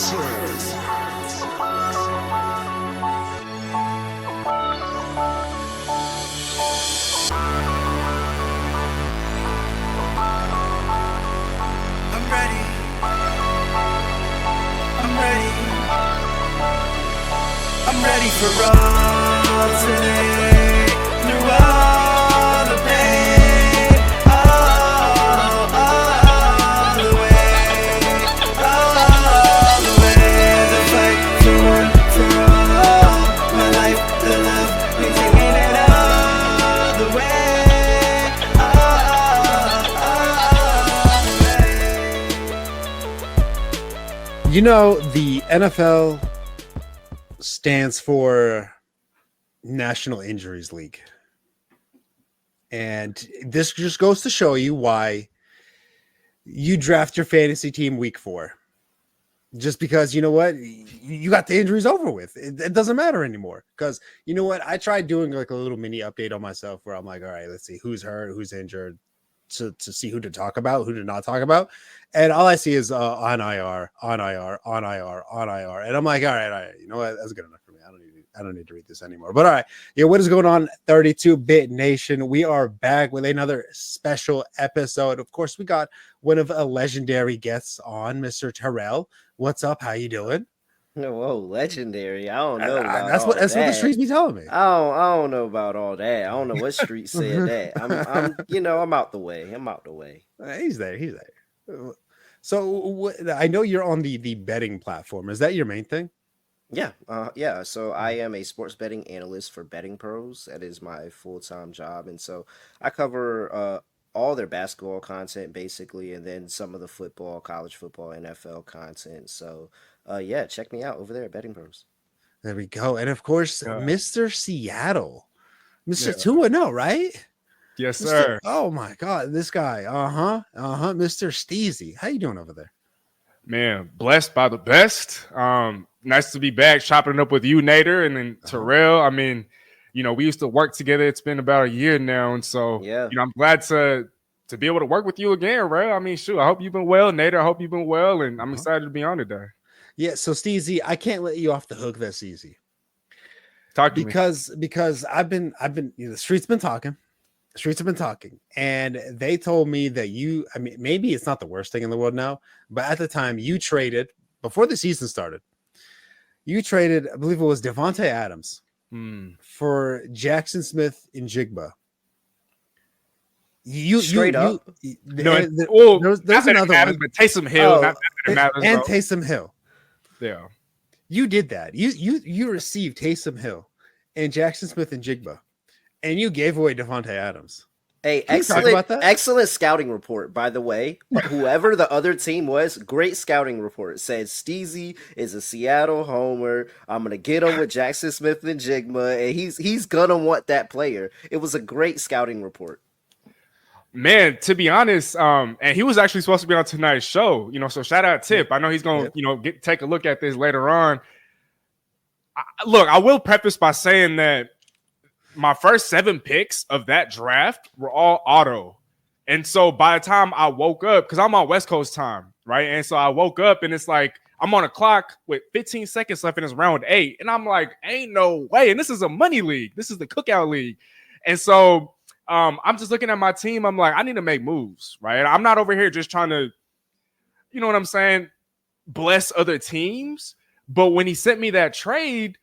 I'm ready for all today, through all the pain, all the way, the fight for all, my life, the love, we're taking it all the way, You know, the NFL stands for National Injuries League. And this just goes to show you why you draft your fantasy team week 4. Just because, you know what, you got the injuries over with. It doesn't matter anymore. Because, you know what, I tried doing like a little mini update on myself where I'm like, all right, let's see who's hurt, who's injured, to see who to talk about, who to not talk about. And all I see is on IR. And I'm like, all right, you know what, that's good enough for me. I don't need to read this anymore. But all right, yeah, what is going on, 32-bit nation? We are back with another special episode. Of course, we got one of a legendary guests on, Mr. Terrell. What's up? How you doing? Whoa, legendary. I don't know. That's what the streets be telling me. I don't know about all that. I don't know what street said that. I'm out the way. He's there. So I know you're on the betting platform. Is that your main thing? Yeah. So I am a sports betting analyst for Betting Pros. That is my full-time job. And so I cover all their basketball content basically, and then some of the football, college football, NFL content. So check me out over there at Betting Pros. There we go. And of course, Mr. Seattle. Mr. 2-0, right? Yes, sir. Oh my God, this guy. Mr. Steezy. How you doing over there? Man, blessed by the best. Nice to be back chopping it up with you, Nader, and then Terrell. I mean, we used to work together. It's been about a year now, and so I'm glad to be able to work with you again, bro. I mean, shoot, I hope you've been well, Nader. I hope you've been well, and I'm excited to be on today. Yeah, so Steezy, I can't let you off the hook this easy. Talk to me. Because I've been the streets have been talking, and they told me that maybe it's not the worst thing in the world now, but at the time you traded before the season started. You traded, I believe it was Devontae Adams for Jackson Smith and Jigba. Straight up. There's another one, but Taysom Hill, and Taysom Hill. Yeah, you did that. You received Taysom Hill and Jackson Smith and Jigba, and you gave away Devontae Adams. Hey, excellent scouting report, by the way. Whoever the other team was, great scouting report. It says Steezy is a Seattle homer. I'm gonna get him with Jackson Smith and Jigma, and he's gonna want that player. It was a great scouting report. Man, to be honest, and he was actually supposed to be on tonight's show, so shout out Tip. I know he's going to, take a look at this later on. I will preface by saying that my first 7 picks of that draft were all auto. And so by the time I woke up, because I'm on West Coast time, right? And so I woke up and it's like, I'm on a clock with 15 seconds left and it's round 8. And I'm like, ain't no way. And this is a money league. This is the cookout league. And so I'm just looking at my team. I'm like, I need to make moves, right? I'm not over here just trying to, you know what I'm saying, bless other teams. But when he sent me that trade,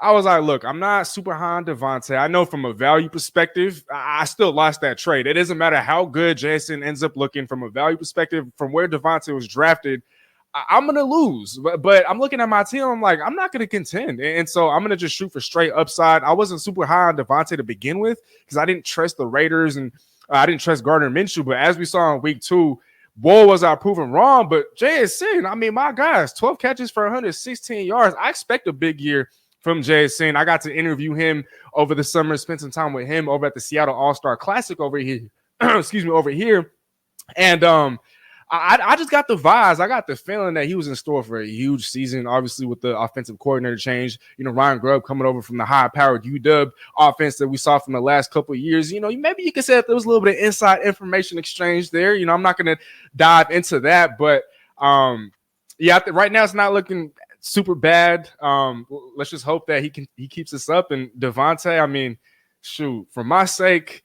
I was like, look, I'm not super high on Devontae. I know from a value perspective, I still lost that trade. It doesn't matter how good Jason ends up looking from a value perspective, from where Devontae was drafted, I'm going to lose. But I'm looking at my team. I'm like, I'm not going to contend. And so I'm going to just shoot for straight upside. I wasn't super high on Devontae to begin with because I didn't trust the Raiders and I didn't trust Gardner Minshew. But as we saw in week 2, boy, was I proven wrong. But JSN, I mean, my guys, 12 catches for 116 yards. I expect a big year from JSN. I got to interview him over the summer, spend some time with him over at the Seattle All-Star Classic over here. over here. And I just got the vibes. I got the feeling that he was in store for a huge season, obviously with the offensive coordinator change. Ryan Grubb coming over from the high-powered UW offense that we saw from the last couple of years. Maybe you could say that there was a little bit of inside information exchange there. I'm not going to dive into that, but Yeah, right now it's not looking super bad. Let's just hope that he keeps this up. And Devontae, I mean, shoot, for my sake,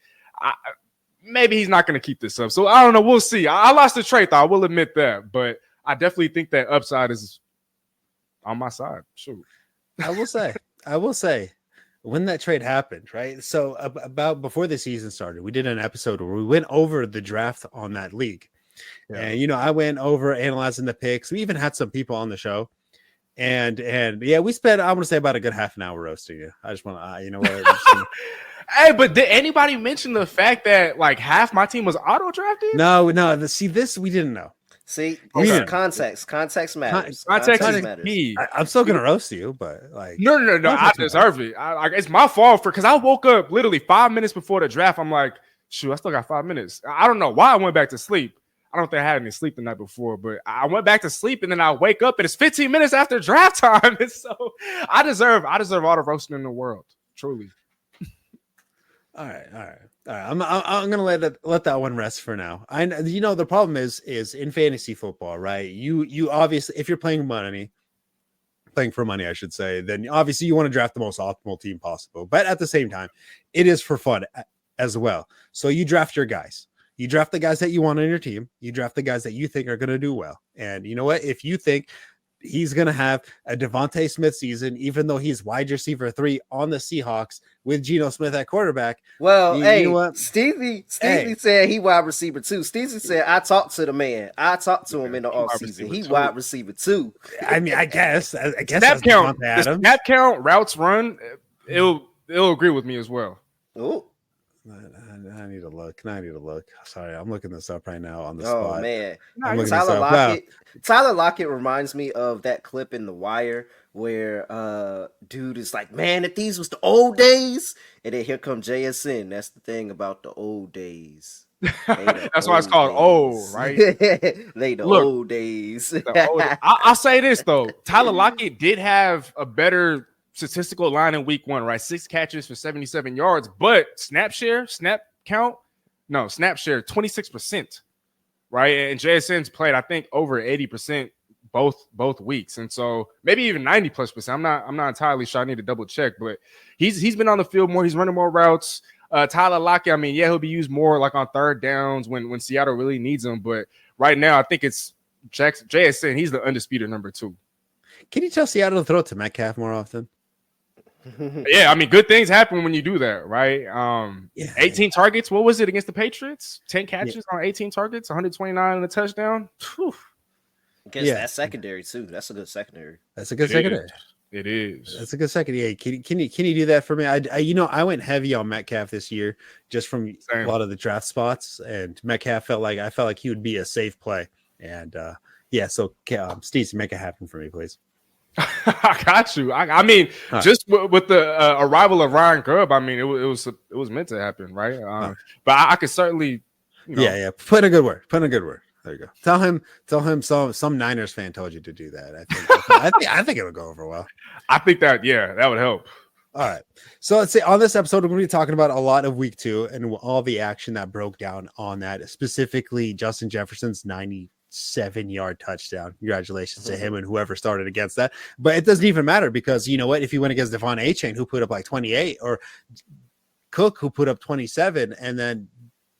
maybe he's not going to keep this up. So I don't know. We'll see. I lost the trade, though. I will admit that, but I definitely think that upside is on my side. Shoot. I will say, when that trade happened, right? So about before the season started, we did an episode where we went over the draft on that league. Yeah. And I went over analyzing the picks. We even had some people on the show. And yeah, we spent, I want to say, about a good half an hour roasting you. I just want to, you know what? Hey, but did anybody mention the fact that like half my team was auto drafted? No. See, this we didn't know. See, context matters. Context is key. I'm still gonna roast you, but like, no. I deserve it. It's my fault because I woke up literally 5 minutes before the draft. I'm like, shoot, I still got 5 minutes. I don't know why I went back to sleep. I don't think I had any sleep the night before, but I went back to sleep and then I wake up and it's 15 minutes after draft time. And so I deserve all the roasting in the world, truly. All right. I'm gonna let that one rest for now. The problem is in fantasy football, right? You obviously, if you're playing for money, I should say, then obviously you want to draft the most optimal team possible. But at the same time, it is for fun as well. So you draft your guys. You draft the guys that you want on your team. You draft the guys that you think are going to do well. And you know what? If you think he's going to have a Devontae Smith season, even though he's wide receiver 3 on the Seahawks with Geno Smith at quarterback. Well, you know what? Steezy said he wide receiver 2. Steezy said, I talked to the man. I talked to him in the offseason. He wide receiver 2. I mean, I guess snap count, snap count, routes run, it'll agree with me as well. Oh. I need to look. Sorry, I'm looking this up right now on the spot. Oh man, Tyler Lockett reminds me of that clip in The Wire where dude is like, "Man, if these was the old days," and then here come JSN. That's the thing about the old days. That's why it's called old, right? They the old days. I'll say this though, Tyler Lockett did have a better statistical line in week 1, right? 6 catches for 77 yards, but snap share, 26%, right? And JSN's played, I think, over 80% both weeks, and so maybe even 90+%. I'm not entirely sure. I need to double check, but he's been on the field more. He's running more routes. Tyler Lockett, I mean, yeah, he'll be used more like on third downs when Seattle really needs him, but right now I think it's JSN. He's the undisputed number 2. Can you tell Seattle to throw it to Metcalf more often? Yeah, I mean, good things happen when you do that, right? 18 targets. What was it against the Patriots? 10 catches on 18 targets, 129 and a touchdown. Against that secondary too. That's a good secondary. It is. That's a good secondary. Can you do that for me? I went heavy on Metcalf this year just from a lot of the draft spots, and Metcalf I felt like he would be a safe play, and so Steezy, make it happen for me, please. I got you. I mean, just with the arrival of Ryan Grubb, I mean, it was meant to happen, right? But I could certainly, put in a good word. There you go. Tell him some Niners fan told you to do that. I think it would go over well. I think that would help. All right. So let's say on this episode, we're going to be talking about a lot of week 2 and all the action that broke down on that, specifically Justin Jefferson's 97-yard touchdown. Congratulations to him and whoever started against that. But it doesn't even matter because you know what? If he went against Devon Achane, who put up like 28, or Cook, who put up 27, and then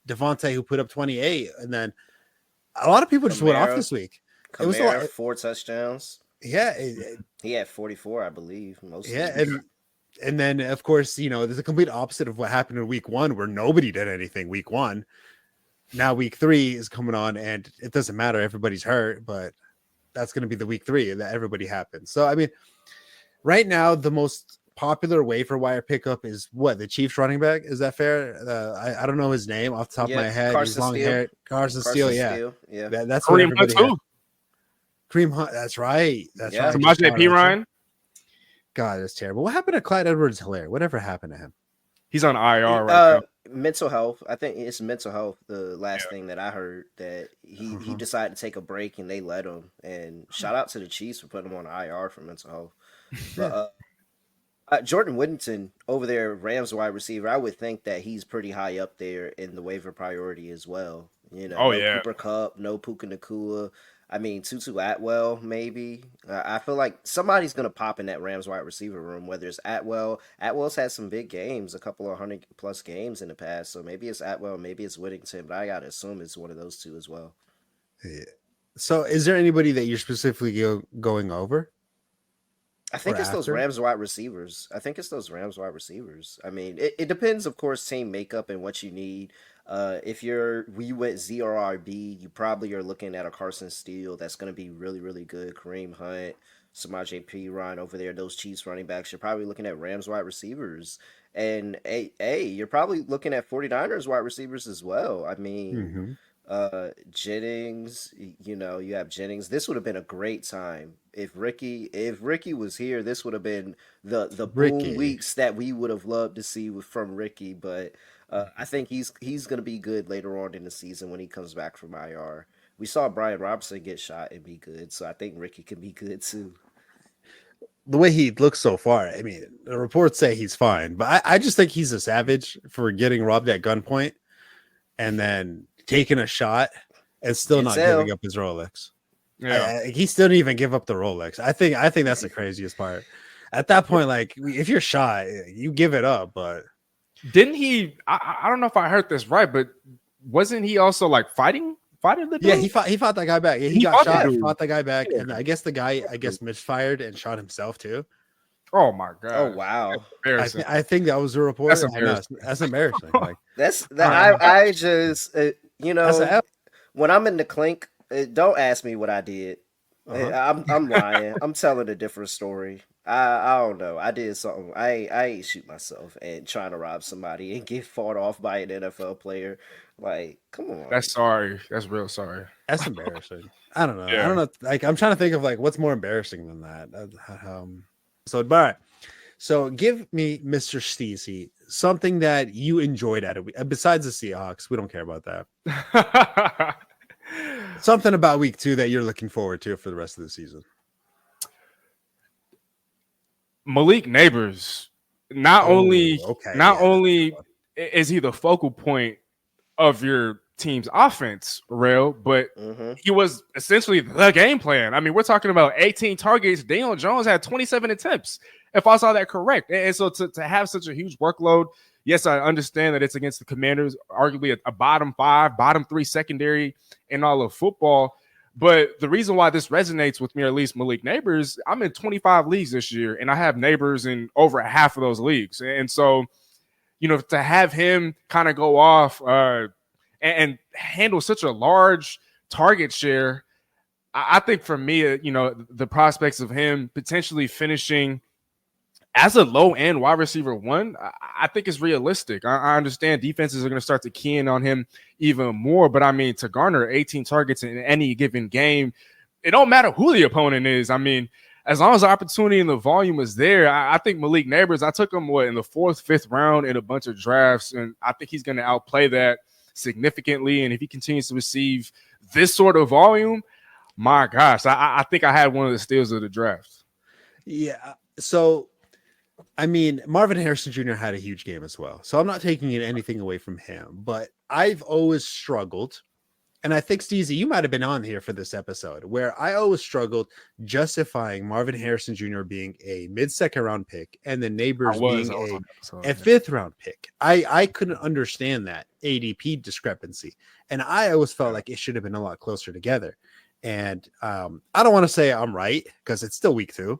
Devontae, who put up 28, and then a lot of people just went off this week. It was a lot, 4 touchdowns. Yeah. He had 44, I believe. And then, of course, there's a complete opposite of what happened in week 1 where nobody did anything week 1. Now week 3 is coming on and it doesn't matter. Everybody's hurt, but that's going to be the week 3 that everybody happens. So, I mean, right now, the most popular waiver wire pickup is what? The Chiefs running back? Is that fair? I don't know his name off the top of my head. He's long hair. Carson Steele. Yeah. That's what everybody had. Kareem Hunt. That's right. That's right. Samaje Perine. God, that's terrible. What happened to Clyde Edwards-Helaire? Whatever happened to him? He's on IR right now. Mental health. I think it's mental health. The last thing that I heard, that he decided to take a break and they let him. And shout out to the Chiefs for putting him on IR for mental health. But Jordan Whittington over there, Rams wide receiver, I would think that he's pretty high up there in the waiver priority as well. No Cooper Kupp, no Puka Nacua. I mean, Tutu Atwell, maybe. I feel like somebody's going to pop in that Rams wide receiver room, whether it's Atwell. Atwell's had some big games, a couple of 100+ games in the past. So maybe it's Atwell, maybe it's Whittington, but I got to assume it's one of those two as well. Yeah. So is there anybody that you're specifically going over? I think it's those Rams wide receivers. I mean, it depends, of course, team makeup and what you need. If we went ZRRB, you probably are looking at a Carson Steele that's going to be really, really good. Kareem Hunt, Samaj P. Ryan over there, those Chiefs running backs. You're probably looking at Rams wide receivers. And, you're probably looking at 49ers wide receivers as well. I mean, Jennings, you have Jennings. This would have been a great time if Ricky was here. This would have been the boom weeks that we would have loved to see from Ricky. But I think he's going to be good later on in the season when he comes back from IR. We saw Brian Robinson get shot and be good, so I think Ricky can be good too. The way he looks so far, I mean, the reports say he's fine, but I just think he's a savage for getting robbed at gunpoint and then taking a shot and still not giving up his Rolex. Yeah, he still didn't even give up the Rolex. I think that's the craziest part. At that point, like, if you're shot, you give it up. But didn't he? I don't know if I heard this right, but wasn't he also like fighting the dude? Yeah, he fought that guy back. Yeah, he got shot, fought the guy back, and I guess the guy misfired and shot himself too. Oh my god! Oh wow! I think that was a report. That's embarrassing. That's embarrassing. Like, I just when I'm in the clink, don't ask me what I did. I'm lying. I'm telling a different story. I don't know. I did something. I ain't shoot myself and trying to rob somebody and get fought off by an NFL player. Like, come on. That's real sorry. That's embarrassing. I don't know. Yeah. I don't know. Like, I'm trying to think of like what's more embarrassing than that. So, all right. So, give me, Mr. Steezy, something that you enjoyed out of it besides the Seahawks. We don't care about that. Something about week 2 that you're looking forward to for the rest of the season. Malik Neighbors. Not only is he the focal point of your team's offense, Rail, but he was essentially the game plan. I mean, we're talking about 18 targets. Daniel Jones had 27 attempts, if I saw that correct. And so to have such a huge workload, yes, I understand that it's against the Commanders, arguably a bottom 5, bottom 3 secondary in all of football. But the reason why this resonates with me, or at least Malik Neighbors, I'm in 25 leagues this year, and I have Neighbors in over half of those leagues. And so, to have him kind of go off and handle such a large target share, I think for me, the prospects of him potentially finishing as a low-end wide receiver 1, I think is realistic. I understand defenses are going to start to key in on him even more, but I mean, to garner 18 targets in any given game, it don't matter who the opponent is. I mean, as long as the opportunity and the volume is there, I think Malik Neighbors, I took him in the 4th, 5th round in a bunch of drafts, and I think he's going to outplay that significantly. And if he continues to receive this sort of volume, my gosh, I think I had one of the steals of the draft. Yeah. So, I mean, Marvin Harrison Jr. had a huge game as well. So I'm not taking anything away from him, but I've always struggled. And I think, Steezy, you might have been on here for this episode, where I always struggled justifying Marvin Harrison Jr. being a mid-second round pick and the Neighbors being a 5th round pick. I couldn't understand that ADP discrepancy. And I always felt like it should have been a lot closer together. And I don't want to say I'm right because it's still week 2.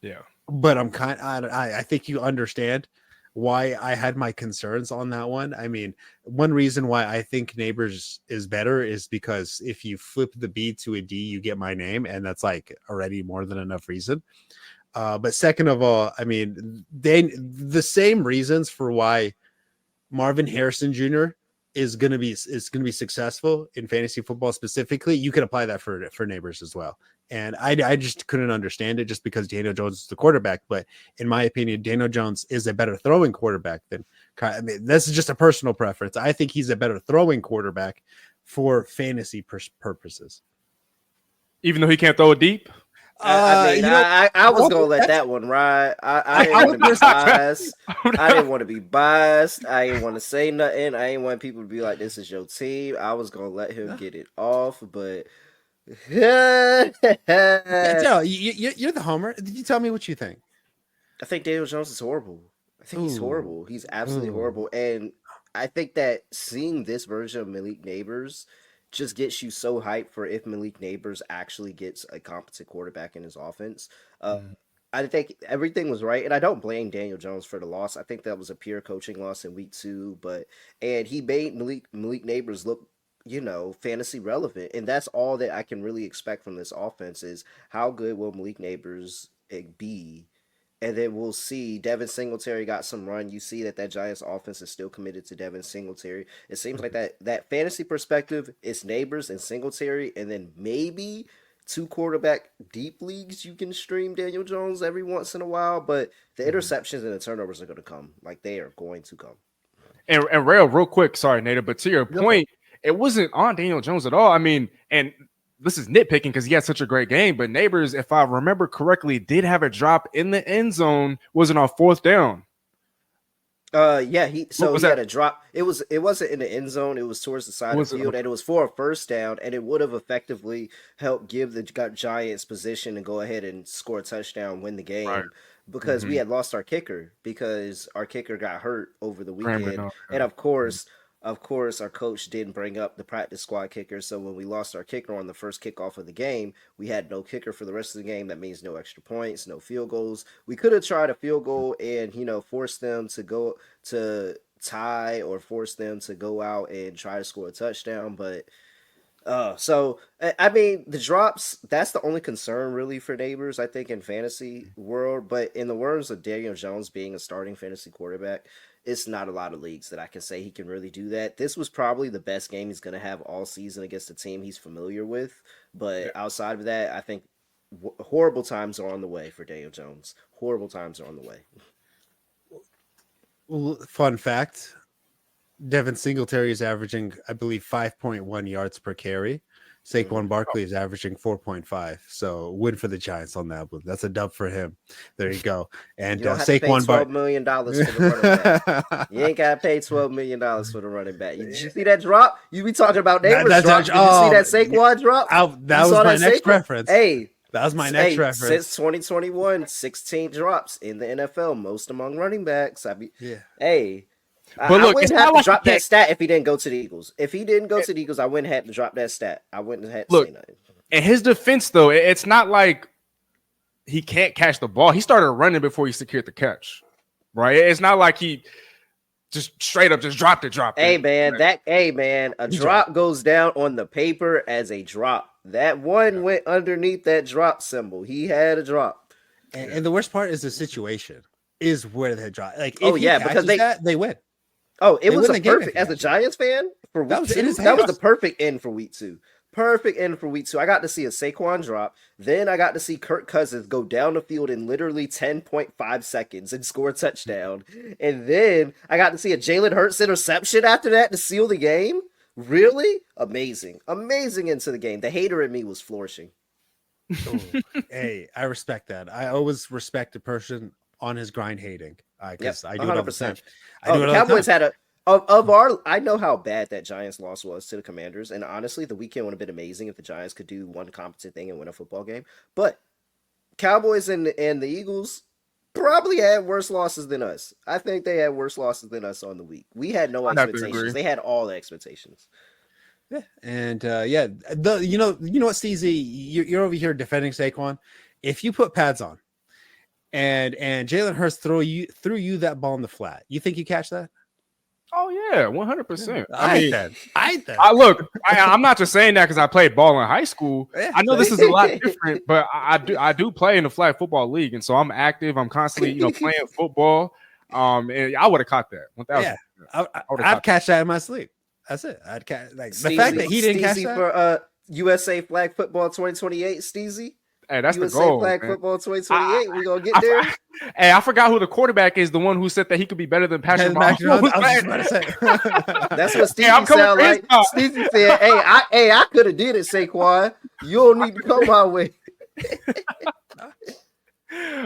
Yeah. But I think you understand why I had my concerns on that one. I mean, one reason why I think Neighbors is better is because if you flip the B to a D, you get my name, and that's like already more than enough reason. But second of all, I mean, the same reasons for why Marvin Harrison Jr. is going to be successful in fantasy football specifically, you can apply that for Neighbors as well. And I just couldn't understand it just because Daniel Jones is the quarterback. But in my opinion, Daniel Jones is a better throwing quarterback than, I mean, this is just a personal preference. I think he's a better throwing quarterback for fantasy purposes. Even though he can't throw it deep? I was gonna let that one ride. I didn't want to be biased. I didn't want to be biased. I didn't want to say nothing. I didn't want people to be like, "This is your team." I was gonna let him get it off, but Terrell, you're the homer. You tell me what you think. I think Daniel Jones is horrible. I think he's Ooh. horrible. He's absolutely Ooh. horrible. And I think that seeing this version of Malik Neighbors just gets you so hyped for if Malik Neighbors actually gets a competent quarterback in his offense. I think everything was right, and I don't blame Daniel Jones for the loss. I think that was a pure coaching loss in week 2, and he made Malik Neighbors look, fantasy relevant, and that's all that I can really expect from this offense is how good will Malik Neighbors be. And then we'll see Devin Singletary got some run. You see that Giants offense is still committed to Devin Singletary. It seems like that fantasy perspective is Neighbors and Singletary, and then maybe 2 quarterback deep leagues you can stream Daniel Jones every once in a while. But the interceptions and the turnovers are going to come. Like, they are going to come. And Rail, real quick, sorry, Nader, but to your point, it wasn't on Daniel Jones at all. I mean, and this is nitpicking because he had such a great game, but Neighbors, if I remember correctly, did have a drop in the end zone. Wasn't on 4th down. He had a drop. It wasn't in the end zone. It was towards the side of the field, and it was for a first down, and it would have effectively helped give the Giants position and go ahead and score a touchdown, win the game. Right. Because we had lost our kicker because our kicker got hurt over the weekend, and of course, our coach didn't bring up the practice squad kicker. So when we lost our kicker on the first kickoff of the game, we had no kicker for the rest of the game. That means no extra points, no field goals. We could have tried a field goal and, force them to go to tie or force them to go out and try to score a touchdown. But the drops, that's the only concern really for Neighbors, I think, in fantasy world. But in the words of Daniel Jones being a starting fantasy quarterback, it's not a lot of leagues that I can say he can really do that. This was probably the best game he's going to have all season against a team he's familiar with. But outside of that, I think horrible times are on the way for Daniel Jones. Horrible times are on the way. Well, fun fact, Devin Singletary is averaging, I believe, 5.1 yards per carry. Saquon Barkley is averaging 4.5. So win for the Giants on that one. That's a dub for him. There you go. And you don't have Saquon to pay $12 million for the running back. You ain't got to pay $12 million for the running back. Did you see that drop? You be talking about Neighbors drop. Did you see that Saquon drop? That was my next reference. Hey. That was my next reference. Since 2021, 16 drops in the NFL, most among running backs. But look, I wouldn't have to drop that stat if he didn't go to the Eagles. If he didn't go to the Eagles, I wouldn't have to drop that stat. I wouldn't have to say nothing. In his defense, though, it's not like he can't catch the ball. He started running before he secured the catch, right? It's not like he just straight up just dropped it. Hey, man, a drop goes down on the paper as a drop. That one went underneath that drop symbol. He had a drop. And the worst part is the situation is where they drop. Like, because they win. Oh, it was a perfect, as a Giants fan, for week 2, that was the perfect end for week 2. Perfect end for week 2. I got to see a Saquon drop. Then I got to see Kirk Cousins go down the field in literally 10.5 seconds and score a touchdown. And then I got to see a Jalen Hurts interception after that to seal the game. Really? Amazing. Amazing into the game. The hater in me was flourishing. Hey, I respect that. I always respect a person on his grind hating. Because I do 100%. The Cowboys had I know how bad that Giants loss was to the Commanders, and honestly, the weekend would have been amazing if the Giants could do one competent thing and win a football game. But Cowboys and the Eagles probably had worse losses than us. I think they had worse losses than us on the week. We had no expectations. They had all the expectations. Yeah, and you know what, Steezy, you're over here defending Saquon. If you put pads on, and Jalen Hurts threw you that ball in the flat, you think you catch that? Oh yeah, 100%. I'm not just saying that because I played ball in high school. I know this is a lot different, but I do play in the flag football league, and so I'm active. I'm constantly playing football. And I would have caught that. 1,000. I'd catch that in my sleep. That's it. I'd catch the fact that he didn't catch that for USA Flag Football 2028. Steezy. Hey, that's USA the goal. Flag Football 2028. We're gonna get there. Hey, I forgot who the quarterback is. The one who said that he could be better than Patrick Mahomes. That's what Steezy sound like. Steezy said, "Hey, I could have did it, Saquon. You don't need to come my way."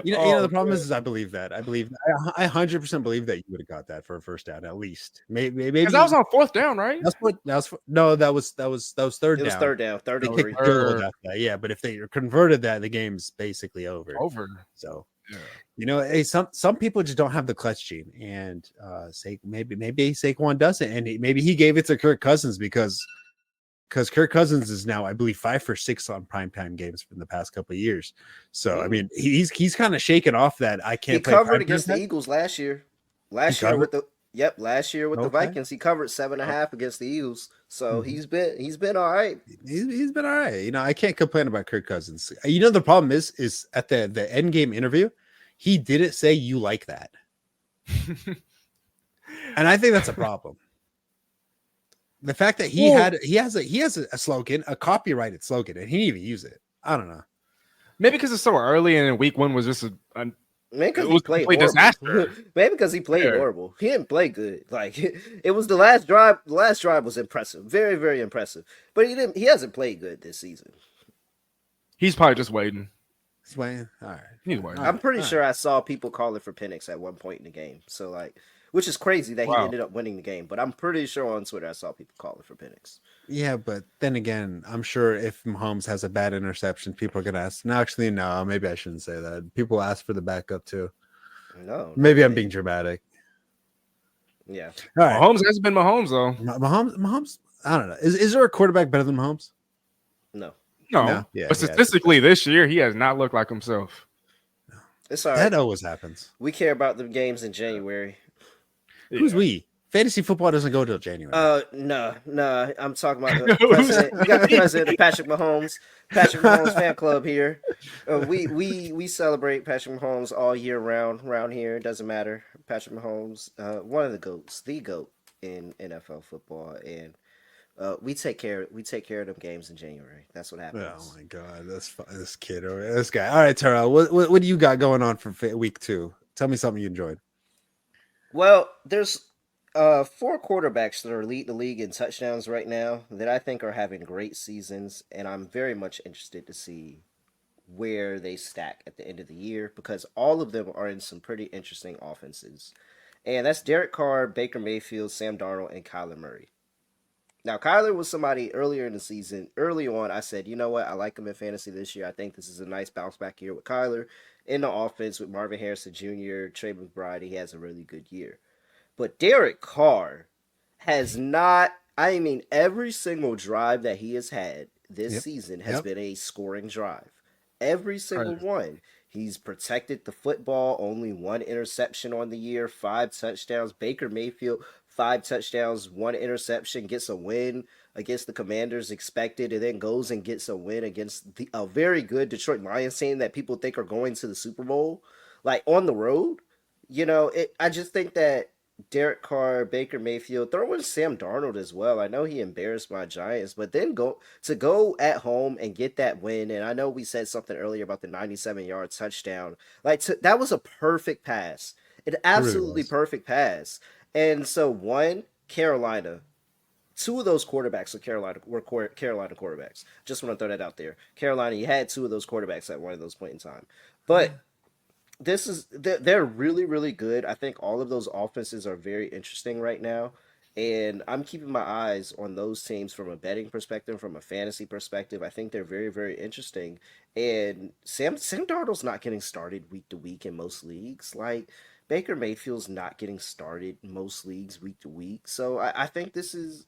The problem is I believe that. I 100% believe that you would have got that for a first down at least. Maybe Because that was on fourth down, right? that was third It was down. third down, third They and kicked 3. the field goal after that. Yeah, but if they converted that, the game's basically over. So, hey, some people just don't have the clutch gene, and maybe Saquon doesn't, and maybe he gave it to Kirk Cousins because Kirk Cousins is now, I believe, 5 for 6 on primetime games from the past couple of years. So, I mean, he's kind of shaken off that I can't. He play covered against the Eagles last year. Last year with the Vikings, he covered 7.5 against the Eagles. So he's been all right. He's been all right. I can't complain about Kirk Cousins. The problem is at the end game interview, he didn't say you like that, and I think that's a problem. The fact that he has a slogan, a copyrighted slogan, and he didn't even use it. I don't know. Maybe because it's so early and week one was just Maybe because he played horrible. Disaster. Maybe because he played horrible. He didn't play good. Like it was the last drive. The last drive was impressive, very, very impressive. But he hasn't played good this season. He's probably just waiting. He's waiting. All right. He's waiting. I'm pretty sure I saw people calling for Penix at one point in the game. So which is crazy that he ended up winning the game. But I'm pretty sure on Twitter I saw people calling for Penix. Yeah, but then again, I'm sure if Mahomes has a bad interception, people are gonna ask. No, actually, no. Maybe I shouldn't say that. People ask for the backup too. No. Maybe I'm being dramatic. Yeah. All right. Mahomes hasn't been Mahomes though. Mahomes. I don't know. Is there a quarterback better than Mahomes? No. Yeah, but statistically, this year he has not looked like himself. It's all right. That always happens. We care about the games in January. Who's we? Fantasy football doesn't go till January. No. I'm talking about the president. We got the president of Patrick Mahomes fan club here. We celebrate Patrick Mahomes all year round around here. It doesn't matter. Patrick Mahomes, one of the GOATs, the GOAT in NFL football, and we take care of them games in January. That's what happens. Oh my God, this kid over there, this guy. All right, Terrell, what do you got going on for week 2? Tell me something you enjoyed. Well, there's 4 quarterbacks that are leading the league in touchdowns right now that I think are having great seasons, and I'm very much interested to see where they stack at the end of the year because all of them are in some pretty interesting offenses. And that's Derek Carr, Baker Mayfield, Sam Darnold, and Kyler Murray. Now, Kyler was somebody earlier in the season. Early on, I said, you know what? I like him in fantasy this year. I think this is a nice bounce back year with Kyler. In the offense with Marvin Harrison Jr., Trey McBride, he has a really good year. But Derek Carr has not, every single drive that he has had this season has been a scoring drive. Every single one. He's protected the football, only 1 interception on the year, 5 touchdowns. Baker Mayfield, 5 touchdowns, 1 interception, gets a win against the Commanders expected, and then goes and gets a win against a very good Detroit Lions team that people think are going to the Super Bowl, like on the road. I just think that Derek Carr, Baker Mayfield, throw in Sam Darnold as well. I know he embarrassed my Giants, but then go at home and get that win. And I know we said something earlier about the 97-yard touchdown. That was a perfect pass. An absolutely perfect pass. And so Carolina, 2 of those quarterbacks were Carolina quarterbacks. Just want to throw that out there. Carolina, you had 2 of those quarterbacks at one of those points in time. But they're really, really good. I think all of those offenses are very interesting right now. And I'm keeping my eyes on those teams from a betting perspective, from a fantasy perspective. I think they're very, very interesting. And Sam Darnold's not getting started week to week in most leagues. Like Baker Mayfield's not getting started in most leagues week to week. So I think this is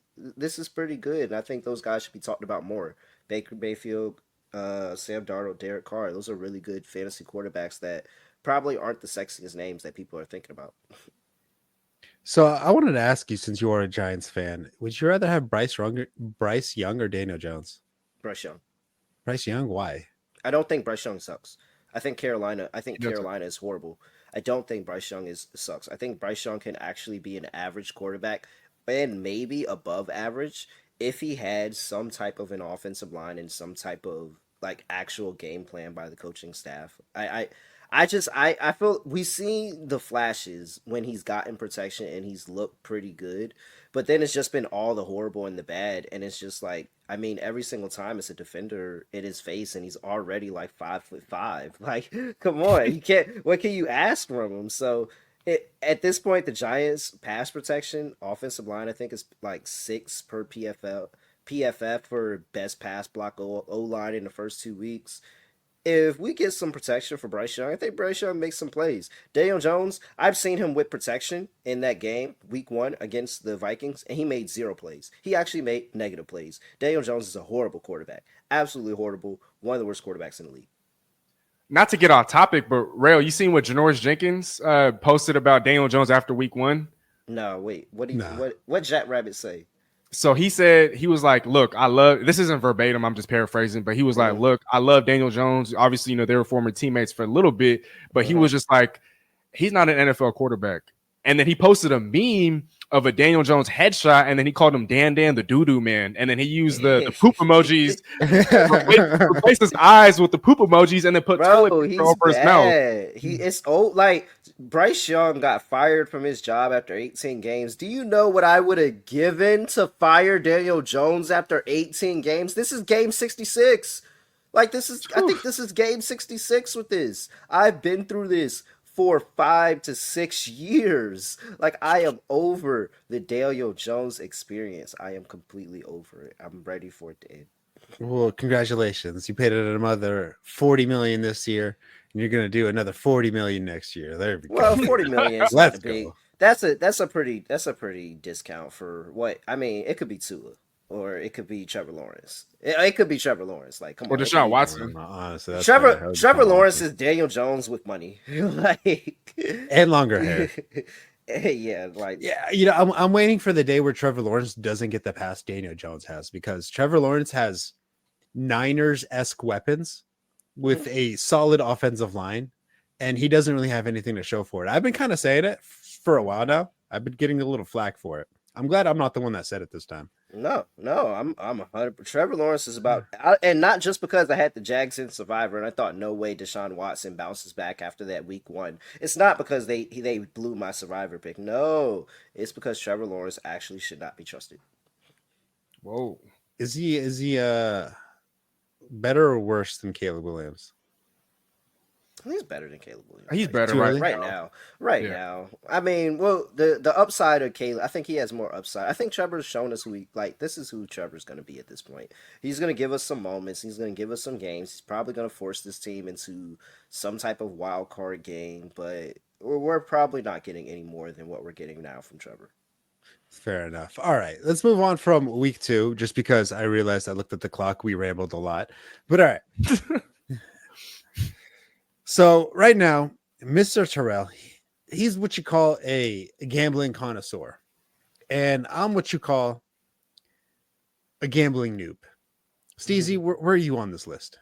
pretty good. And I think those guys should be talked about more. Baker Mayfield, Sam Darnold, Derek Carr. Those are really good fantasy quarterbacks that probably aren't the sexiest names that people are thinking about. So I wanted to ask you, since you are a Giants fan, would you rather have Bryce Young or Daniel Jones? Bryce Young. Bryce Young, why? I don't think Bryce Young sucks. I think Carolina is horrible. I don't think Bryce Young sucks. I think Bryce Young can actually be an average quarterback and maybe above average if he had some type of an offensive line and some type of actual game plan by the coaching staff. I feel we see the flashes when he's gotten protection and he's looked pretty good, but then it's just been all the horrible and the bad, and it's just I mean, every single time it's a defender in his face, and he's already like 5'5". Like, come on, you can't. What can you ask from him? So, at this point, the Giants' pass protection offensive line, I think, is like 6 per PFF for best pass block O line in the first 2 weeks. If we get some protection for Bryce Young, I think Bryce Young makes some plays. Daniel Jones, I've seen him with protection in that game, week 1 against the Vikings, and he made 0 plays. He actually made negative plays. Daniel Jones is a horrible quarterback. Absolutely horrible. One of the worst quarterbacks in the league. Not to get off topic, but Rail, you seen what Janoris Jenkins posted about Daniel Jones after week 1? No, wait. What Jack Rabbit say? So he said, he was like, look, I love, this isn't verbatim, I'm just paraphrasing, but he was like, look, I love Daniel Jones. Obviously, they were former teammates for a little bit, but he was just like, he's not an NFL quarterback. And then he posted a meme of a Daniel Jones headshot, and then he called him Dan the doo-doo man. And then he used the poop emojis, replaced his eyes with the poop emojis, and then put toilet paper over his mouth. It's old. Like, Bryce Young got fired from his job after 18 games. Do you know what I would have given to fire Daniel Jones after 18 games? This is game 66. Like, I think this is game 66 with this. I've been through this for 5 to 6 years. Like, I am over the Daniel Jones experience. I am completely over it. I'm ready for it to end. Well, congratulations. You paid it another $40 million this year, and you're going to do another $40 million next year. There we go. Well, $40 million is Let's big. go. That's a pretty discount for what? I mean, it could be Tua, or it could be Trevor Lawrence. It could be Trevor Lawrence. Like, come on. Or Deshaun Watson. Honestly, that's Trevor Lawrence is Daniel Jones with money. Like, and longer hair. Yeah, I'm waiting for the day where Trevor Lawrence doesn't get the pass Daniel Jones has, because Trevor Lawrence has Niners-esque weapons with a solid offensive line, and he doesn't really have anything to show for it. I've been kind of saying it for a while now. I've been getting a little flack for it. I'm glad I'm not the one that said it this time. No, I'm 100%. Trevor Lawrence is about, and not just because I had the Jags in Survivor and I thought no way Deshaun Watson bounces back after that week 1. It's not because they blew my Survivor pick. No, it's because Trevor Lawrence actually should not be trusted. Whoa, is he better or worse than Caleb Williams? He's better than Caleb Williams. He's better right now. Now. I mean, well, the upside of Caleb, I think he has more upside. I think Trevor's shown us this is who Trevor's going to be at this point. He's going to give us some moments. He's going to give us some games. He's probably going to force this team into some type of wild card game, but we're probably not getting any more than what we're getting now from Trevor. Fair enough. All right, let's move on from week 2, just because I realized I looked at the clock. We rambled a lot, but all right. So right now, Mr. Terrell, he's what you call a gambling connoisseur, and I'm what you call a gambling noob. Steezy, where are you on this list?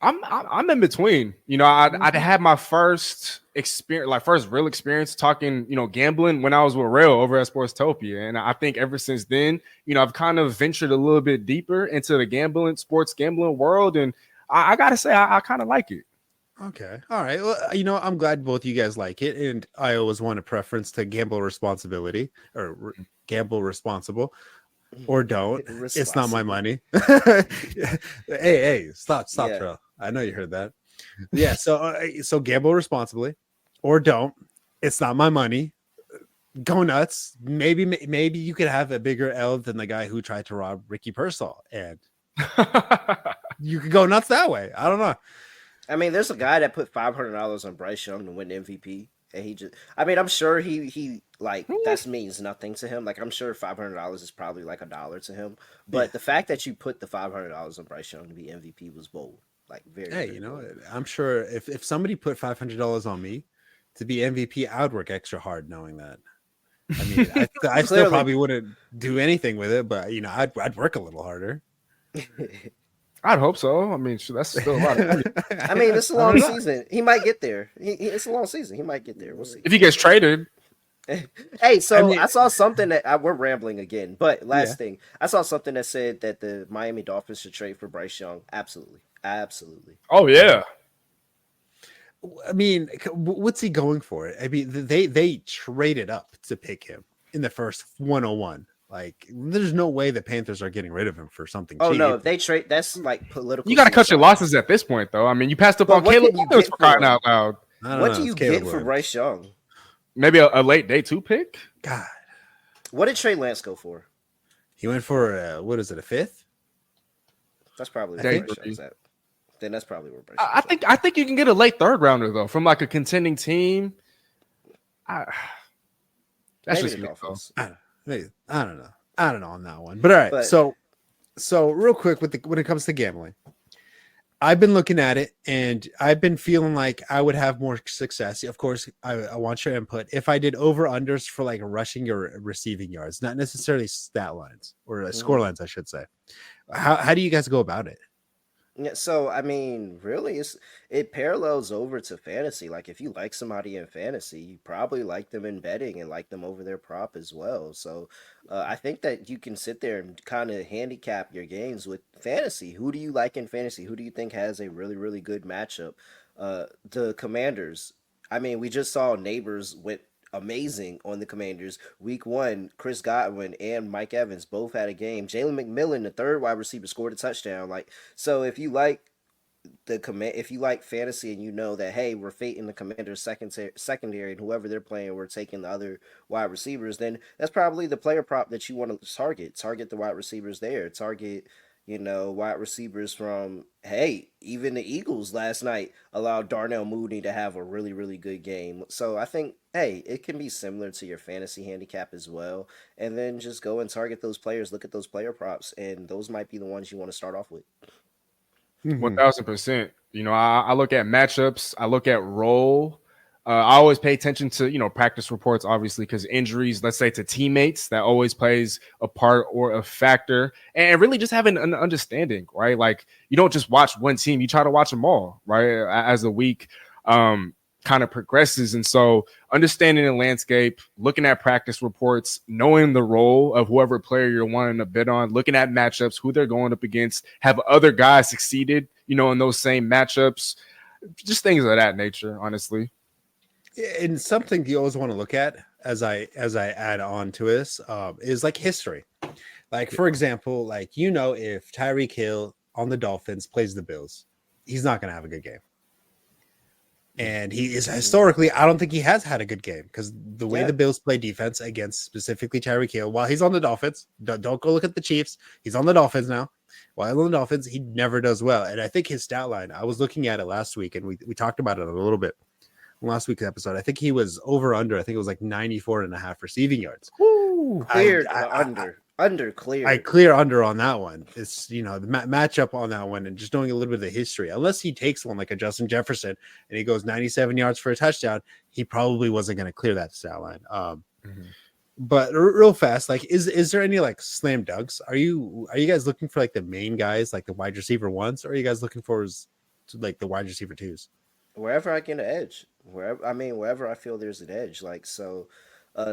I'm in between. I'd had my first experience, like first real experience talking, gambling when I was with Rail over at Sportstopia, and I think ever since then, I've kind of ventured a little bit deeper into the sports gambling world, and I gotta say, I kind of like it. Okay. All right. Well, I'm glad both you guys like it. And I always want a preference to gamble responsibility or gamble responsible or don't. It's not my money. Hey, stop, yeah. Terrell. I know you heard that. Yeah. So gamble responsibly or don't. It's not my money. Go nuts. Maybe you could have a bigger L than the guy who tried to rob Ricky Pearsall, and you could go nuts that way. I don't know. I mean, there's a guy that put $500 on Bryce Young to win MVP, and I'm sure he that means nothing to him. Like, I'm sure $500 is probably like $1 to him. But the fact that you put the $500 on Bryce Young to be MVP was bold. Like, very. Hey, very bold. I'm sure if somebody put $500 on me to be MVP, I would work extra hard knowing that. I mean, I still probably wouldn't do anything with it, but I'd work a little harder. I'd hope so. I mean, that's still a lot of money. I mean, it's a long season. He might get there. It's a long season. He might get there. We'll see. If he gets traded. Hey, so I saw something that we're rambling again, but last thing, I saw something that said that the Miami Dolphins should trade for Bryce Young. Absolutely. Oh, yeah. I mean, what's he going for? I mean, they traded up to pick him in the first 101. Like, there's no way the Panthers are getting rid of him for something Oh cheap. no, if they trade, that's like political. You got to cut your suicide. losses at this point, though. I mean, you passed up But on what Caleb can you Williams get for crying for him? out loud. I don't What know, do it's you Caleb get for Williams. Bryce Young? Maybe a late day 2 pick. God, What did Trey Lance go for? he went for what is it, a fifth? That's probably I where think- Bryce Young's at. Then that's probably where Bryce. I Young's at. think you can get a late 3rd rounder though from like a contending team. That's Maybe just the me, Dolphins. I don't know. I don't know on that one. But all right, But- so real quick when it comes to gambling, I've been looking at it and I've been feeling like I would have more success. Of course, I want your input. If I did over unders for like rushing or receiving yards, not necessarily stat lines or score lines, I should say. How do you guys go about it? Yeah, so I mean, really, it parallels over to fantasy. Like, if you like somebody in fantasy, you probably like them in betting and like them over their prop as well. So, I think that you can sit there and kind of handicap your games with fantasy. Who do you like in fantasy? Who do you think has a really, really good matchup? The Commanders. I mean, we just saw Neighbors went amazing on the Commanders. Week 1, Chris Godwin and Mike Evans both had a game. Jalen McMillan, the 3rd wide receiver, scored a touchdown. Like, so if you like if you like fantasy and you know that, hey, we're fading the Commanders secondary and whoever they're playing, we're taking the other wide receivers, then that's probably the player prop that you want to target the wide receivers there, target wide receivers from, hey, even the Eagles last night allowed Darnell Mooney to have a really, really good game. So I think, hey, it can be similar to your fantasy handicap as well. And then just go and target those players, look at those player props, and those might be the ones you want to start off with. 1000%. I look at matchups. I look at role. I always pay attention to, practice reports, obviously, because injuries, let's say to teammates, that always plays a part or a factor. And really just having an understanding, right? Like, you don't just watch one team, you try to watch them all, right? As the week kind of progresses. And so understanding the landscape, looking at practice reports, knowing the role of whoever player you're wanting to bid on, looking at matchups, who they're going up against, have other guys succeeded, in those same matchups, just things of that nature, honestly. And something you always want to look at as I add on to this is like history. Like, for example, like, if Tyreek Hill on the Dolphins plays the Bills, he's not going to have a good game. And he is historically, I don't think he has had a good game because the way the Bills play defense against specifically Tyreek Hill, while he's on the Dolphins, don't go look at the Chiefs. He's on the Dolphins now. While he's on the Dolphins, he never does well. And I think his stat line, I was looking at it last week and we talked about it a little bit last week's episode. I think he was over under. I think it was like 94.5 receiving yards. Cleared under cleared. I clear under on that one. It's the matchup on that one, and just knowing a little bit of the history. Unless he takes one like a Justin Jefferson and he goes 97 yards for a touchdown, he probably wasn't going to clear that stat line. But real fast, like, is there any like slam dunks? Are you guys looking for like the main guys, like the wide receiver ones, or are you guys looking for like the wide receiver twos? Wherever I get an edge, wherever I feel there's an edge. Like, so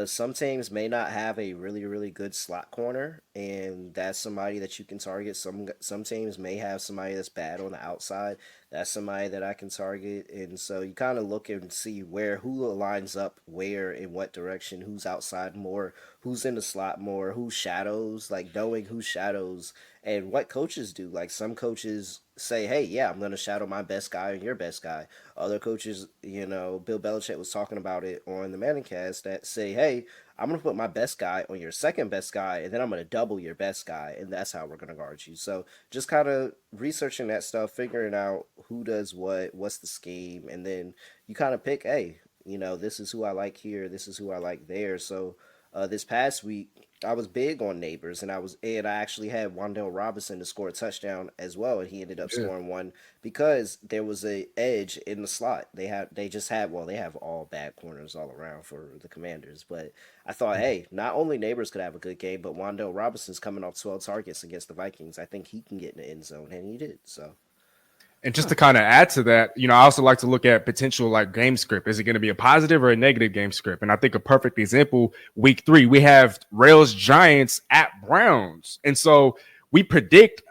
some teams may not have a really, really good slot corner, and that's somebody that you can target. Some teams may have somebody that's bad on the outside. That's somebody that I can target. And so you kind of look and see who lines up where, in what direction, who's outside more, who's in the slot more, who shadows, like knowing who shadows and what coaches do. Like, some coaches say, hey, yeah, I'm going to shadow my best guy and your best guy. Other coaches, Bill Belichick was talking about it on the Manningcast, that say, hey, I'm going to put my best guy on your second best guy, and then I'm going to double your best guy, and that's how we're going to guard you. So just kind of researching that stuff, figuring out who does what's the scheme, and then you kind of pick, hey, this is who I like here, this is who I like there. So this past week, I was big on Neighbors, and I actually had Wan'Dale Robinson to score a touchdown as well, and he ended up scoring one because there was a edge in the slot. They have all bad corners all around for the Commanders, but I thought, hey, not only Neighbors could have a good game, but Wan'Dale Robinson's coming off 12 targets against the Vikings. I think he can get in the end zone, and he did. So. And just to kind of add to that, I also like to look at potential like game script. Is it going to be a positive or a negative game script? And I think a perfect example, week 3, we have Rails Giants at Browns. And so we predict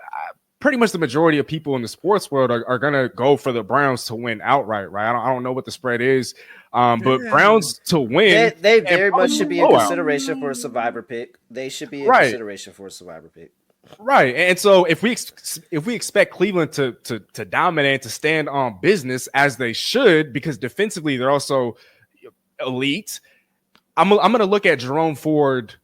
pretty much the majority of people in the sports world are going to go for the Browns to win outright, right? I don't know what the spread is, but Browns to win. They very much probably should be in blowout. consideration for a survivor pick. They should be in Right. consideration for a survivor pick. Right. And so if we expect Cleveland to dominate, to stand on business as they should, because defensively they're also elite, I'm going to look at Jerome Ford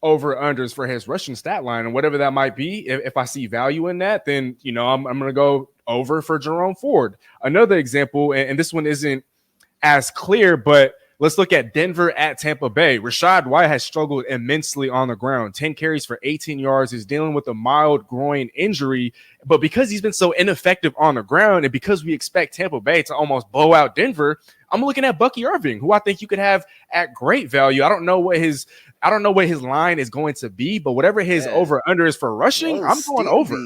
over unders for his rushing stat line, and whatever that might be. If I see value in that, then I'm going to go over for Jerome Ford. Another example, and this one isn't as clear, but let's look at Denver at Tampa Bay. Rachaad White has struggled immensely on the ground. 10 carries for 18 yards. He's dealing with a mild groin injury. But because he's been so ineffective on the ground, and because we expect Tampa Bay to almost blow out Denver, I'm looking at Bucky Irving, who I think you could have at great value. I don't know what his line is going to be, but whatever his over under is for rushing, I'm going over.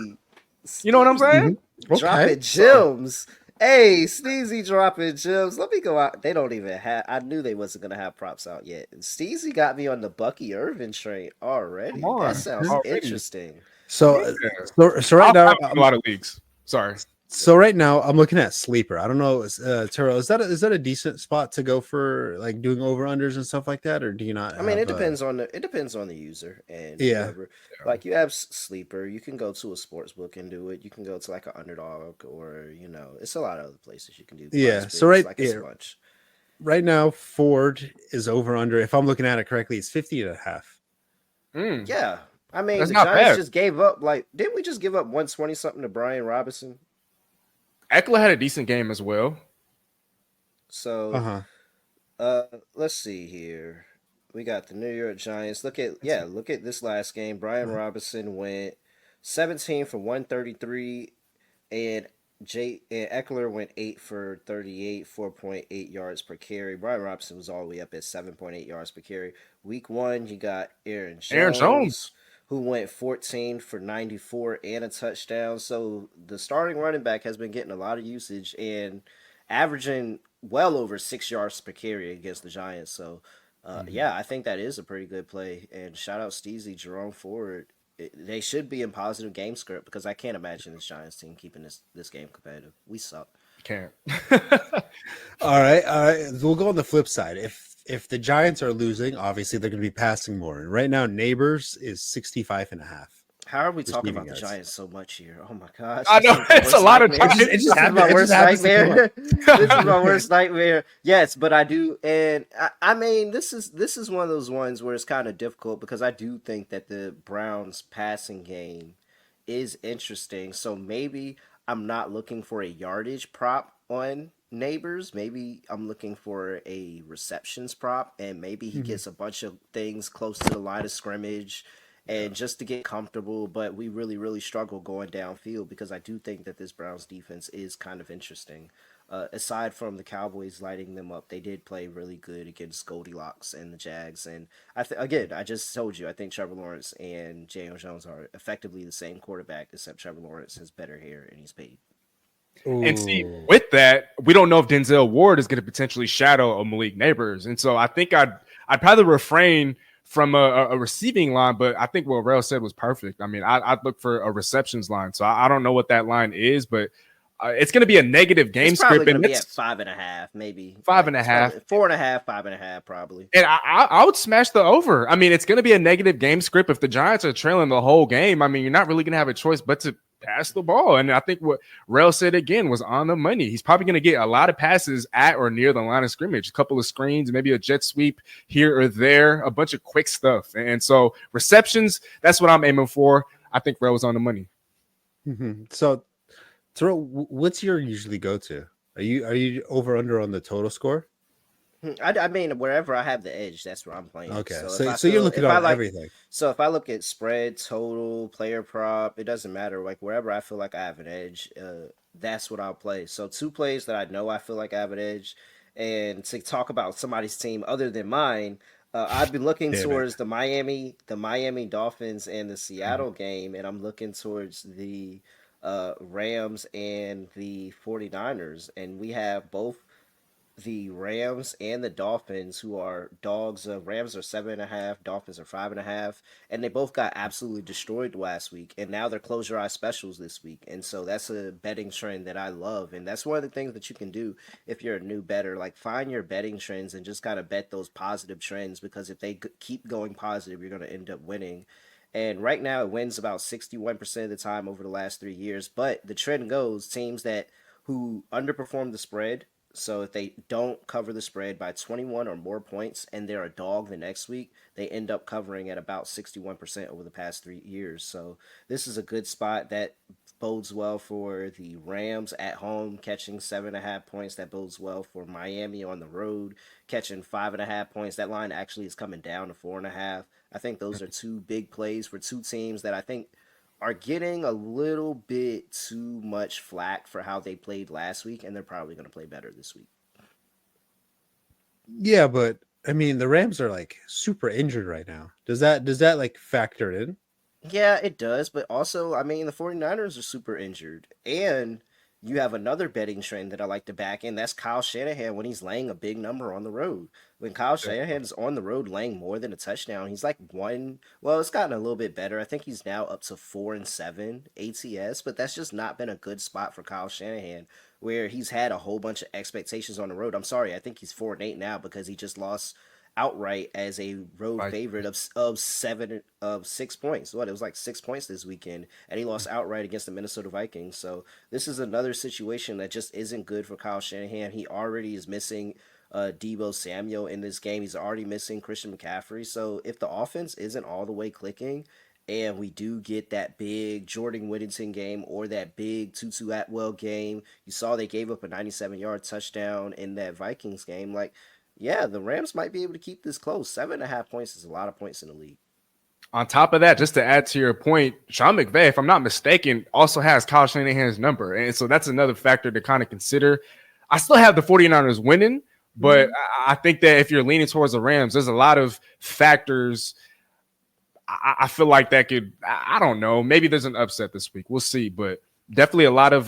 You know what I'm saying? Mm-hmm. Dropping gems. Hey, Steezy dropping gems. Let me go out. They don't even have. I knew they wasn't gonna have props out yet. And Steezy got me on the Bucky Irving train already. That sounds interesting. So right now, a lot of leagues. Sorry. So right now I'm looking at Sleeper. I don't know, Terrell, is that a decent spot to go for like doing over unders and stuff like that, or do you not? I mean, it depends on the user and whoever. Like you have Sleeper, you can go to a sports book and do it. You can go to like an Underdog, or it's a lot of other places you can do. Yeah. So right now Ford is over under. If I'm looking at it correctly, it's 50.5. Yeah, I mean that's the not Giants bad. just gave up. Like, didn't we just give up 120 something to Brian Robinson? Eckler had a decent game as well. So, let's see here. We got the New York Giants. Look at this last game. Brian Robinson went 17 for 133, and Eckler went 8 for 38, 4.8 yards per carry. Brian Robinson was all the way up at 7.8 yards per carry. Week 1, you got Aaron Jones, who went 14 for 94 and a touchdown. So the starting running back has been getting a lot of usage and averaging well over 6 yards per carry against the Giants. So, I think that is a pretty good play. And shout out Steezy, Jerome Ford. They should be in positive game script, because I can't imagine this Giants team keeping this game competitive. We suck. Can't. All right. We'll go on the flip side. If the Giants are losing, obviously they're going to be passing more. And right now, Neighbors is 65.5. How are we talking about the Giants so much here? Oh my gosh! I know it's a lot of. This is my worst nightmare. This is my worst nightmare. Yes, but I do, and I mean, this is one of those ones where it's kind of difficult, because I do think that the Browns' passing game is interesting. So maybe I'm not looking for a yardage prop on Neighbors. Maybe I'm looking for a receptions prop, and maybe he gets a bunch of things close to the line of scrimmage, and just to get comfortable. But we really, really struggle going downfield, because I do think that this Browns defense is kind of interesting. Aside from the Cowboys lighting them up, they did play really good against Goldilocks and the Jags. And I just told you, I think Trevor Lawrence and Daniel Jones are effectively the same quarterback, except Trevor Lawrence has better hair and he's paid. And see, with that, we don't know if Denzel Ward is going to potentially shadow a Malik Neighbors. And so I think I'd probably refrain from a receiving line, but I think what Rel said was perfect. I mean, I'd look for a receptions line. So I don't know what that line is, but it's going to be a negative game script. It's probably going to be at 5.5, maybe 5.5, 4.5, 5.5, probably. And I would smash the over. I mean, it's going to be a negative game script. If the Giants are trailing the whole game, I mean, you're not really going to have a choice but to pass the ball. And I think what Rel said again was on the money. He's probably going to get a lot of passes at or near the line of scrimmage, a couple of screens, maybe a jet sweep here or there, a bunch of quick stuff. And so receptions, that's what I'm aiming for. I think Rel was on the money. Mm-hmm. So, Terrell, what's your usually go to? Are you over under on the total score? I mean, wherever I have the edge, that's where I'm playing. Okay, so you're looking at everything. So if I look at spread, total, player prop, it doesn't matter. Like wherever I feel like I have an edge, that's what I'll play. So 2 plays that I know I feel like I have an edge, and to talk about somebody's team other than mine, I've been looking towards the Miami Dolphins and the Seattle game, and I'm looking towards the Rams and the 49ers, and we have both the Rams and the Dolphins, who are dogs. Rams are 7.5, Dolphins are 5.5, and they both got absolutely destroyed last week. And now they're close your eye specials this week, and so that's a betting trend that I love. And that's one of the things that you can do if you're a new bettor. Like find your betting trends and just kind of bet those positive trends, because if they keep going positive, you're going to end up winning. And right now, it wins about 61% of the time over the last 3 years. But the trend goes teams that who underperform the spread. So if they don't cover the spread by 21 or more points and they're a dog the next week, they end up covering at about 61% over the past 3 years. So this is a good spot that bodes well for the Rams at home catching 7.5 points. That bodes well for Miami on the road catching 5.5 points. That line actually is coming down to 4.5. I think those are two big plays for two teams that I think are getting a little bit too much flack for how they played last week, and they're probably going to play better this week. Yeah, but I mean, the Rams are like super injured right now. Does that like factor in? Yeah, it does, but also, I mean, the 49ers are super injured. And you have another betting trend that I like to back in. That's Kyle Shanahan when he's laying a big number on the road. When Kyle Shanahan is on the road laying more than a touchdown, he's like one. Well, it's gotten a little bit better. I think he's now up to 4-7 ATS, but that's just not been a good spot for Kyle Shanahan, where he's had a whole bunch of expectations on the road. I'm sorry, I think he's 4-8 now because he just lost outright as a road favorite of 6 points. What, it was like 6 points this weekend, and he lost outright against the Minnesota Vikings. So this is another situation that just isn't good for Kyle Shanahan. He already is missing Debo Samuel in this game. He's already missing Christian McCaffrey. So if the offense isn't all the way clicking, and we do get that big Jordan Whittington game or that big Tutu Atwell game, you saw they gave up a 97-yard touchdown in that Vikings game. Like, yeah, the Rams might be able to keep this close. 7.5 points is a lot of points in the league. On top of that, just to add to your point, Sean McVay, if I'm not mistaken, also has Kyle Shanahan's number. And so that's another factor to kind of consider. I still have the 49ers winning, but I think that if you're leaning towards the Rams, there's a lot of factors. I feel like that could, I don't know, maybe there's an upset this week. We'll see, but definitely a lot of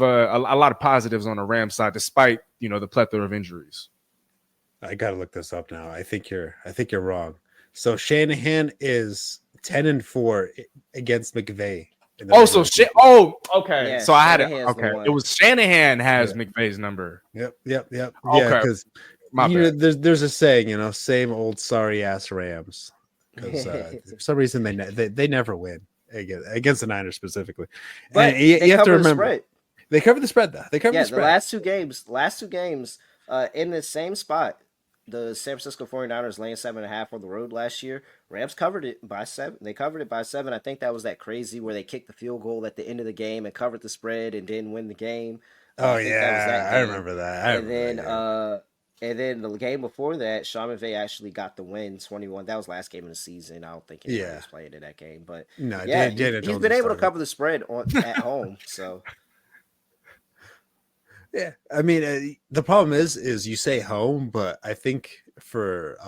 positives on the Rams side, despite, the plethora of injuries. I gotta look this up now. I think you're wrong. So Shanahan is 10-4 against McVay. Okay. Yeah, so I had it. Shanahan's the Okay, one. it was Shanahan has McVay's number. Yep. Okay. Yeah, because My bad. there's a saying, same old sorry ass Rams. Because for some reason they never win against the Niners specifically. But and you have to remember the spread. they cover the spread though. They cover Yeah, the spread. the last two games, in the same spot, the San Francisco 49ers laying 7.5 on the road last year. Rams covered it by 7. They covered it by 7. I think that was that crazy where they kicked the field goal at the end of the game and covered the spread and didn't win the game. Oh I think that was that yeah, I game. remember that. And then the game before that, Sean McVay actually got the win, 21. That was last game of the season. I don't think anyone was playing in that game, but No, yeah, Dana he's Jones been able to started. cover the spread at home. So Yeah, I mean, the problem is you say home, but I think for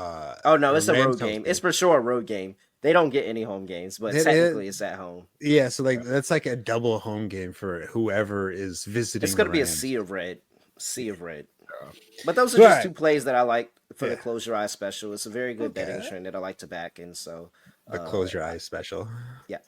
oh no, the it's a Rams road game. hosting- It's for sure a road game. They don't get any home games, but technically it's at home. Yeah, so like that's like a double home game for whoever is visiting. It's going to be a Rams. sea of red. But those are just two plays that I like for the close your eyes special. It's a very good betting trend that I like to back in. So the close your eyes special. Yeah.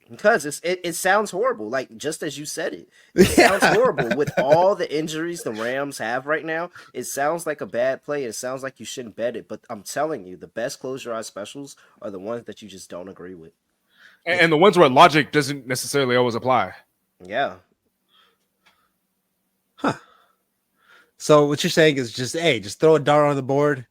Because it sounds horrible, like just as you said it. It sounds horrible with all the injuries the Rams have right now. It sounds like a bad play. It sounds like you shouldn't bet it. But I'm telling you, the best close your eyes specials are the ones that you just don't agree with. And the ones where logic doesn't necessarily always apply. Yeah. Huh. So what you're saying is just throw a dart on the board,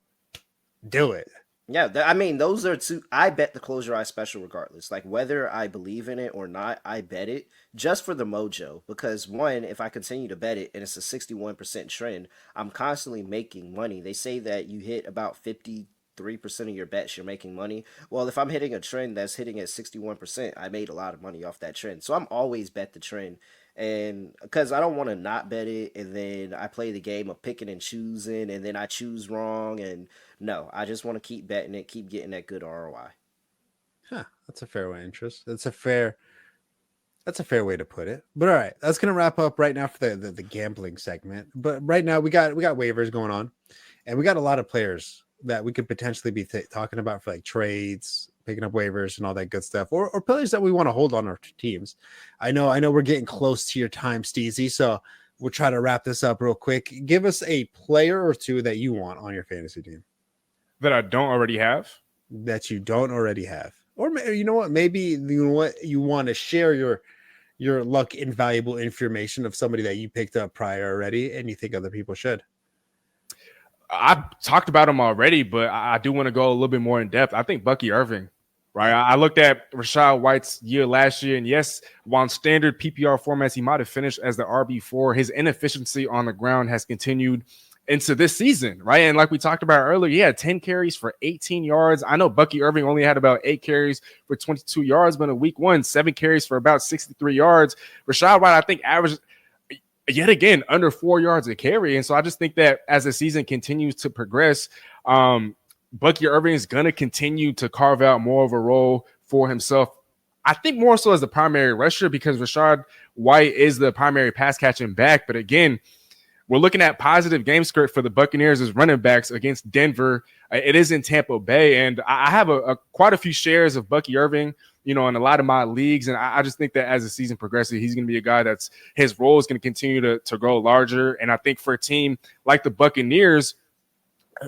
do it. Yeah, I mean, those are two. I bet the close your eyes special regardless. Like, whether I believe in it or not, I bet it just for the mojo. Because, one, if I continue to bet it and it's a 61% trend, I'm constantly making money. They say that you hit about 53% of your bets, you're making money. Well, if I'm hitting a trend that's hitting at 61%, I made a lot of money off that trend. So I'm always bet the trend. And because I don't want to not bet it, and then I play the game of picking and choosing, and then I choose wrong. And no, I just want to keep betting it, keep getting that good ROI. Huh, that's a fair way of interest. That's a fair That's a fair way to put it. But all right, that's gonna wrap up right now for the gambling segment. But right now we got waivers going on, and we got a lot of players that we could potentially be talking about for like trades, picking up waivers and all that good stuff, or players that we want to hold on our teams. I know we're getting close to your time, Steezy, so we'll try to wrap this up real quick. Give us a player or two that you want on your fantasy team that I don't already have. That you don't already have, or you know what? Maybe you want to share your luck invaluable information of somebody that you picked up prior already, and you think other people should. I've talked about him already, but I do want to go a little bit more in depth. I think Bucky Irving, right? I looked at Rachaad White's year last year, and yes, while in standard PPR formats, he might have finished as the RB4. His inefficiency on the ground has continued into this season, right? And like we talked about earlier, he had 10 carries for 18 yards. I know Bucky Irving only had about 8 carries for 22 yards, but in week 1, 7 carries for about 63 yards. Rachaad White, I think, averaged yet again under 4 yards a carry. And so I just think that as the season continues to progress, Bucky Irving is going to continue to carve out more of a role for himself. I think more so as the primary rusher, because Rachaad White is the primary pass catching back. But again, we're looking at positive game script for the Buccaneers as running backs against Denver. It is in Tampa Bay, and I have quite a few shares of Bucky Irving, in a lot of my leagues, and I just think that as the season progresses, he's going to be a guy that's his role is going to continue to grow larger. And I think for a team like the Buccaneers,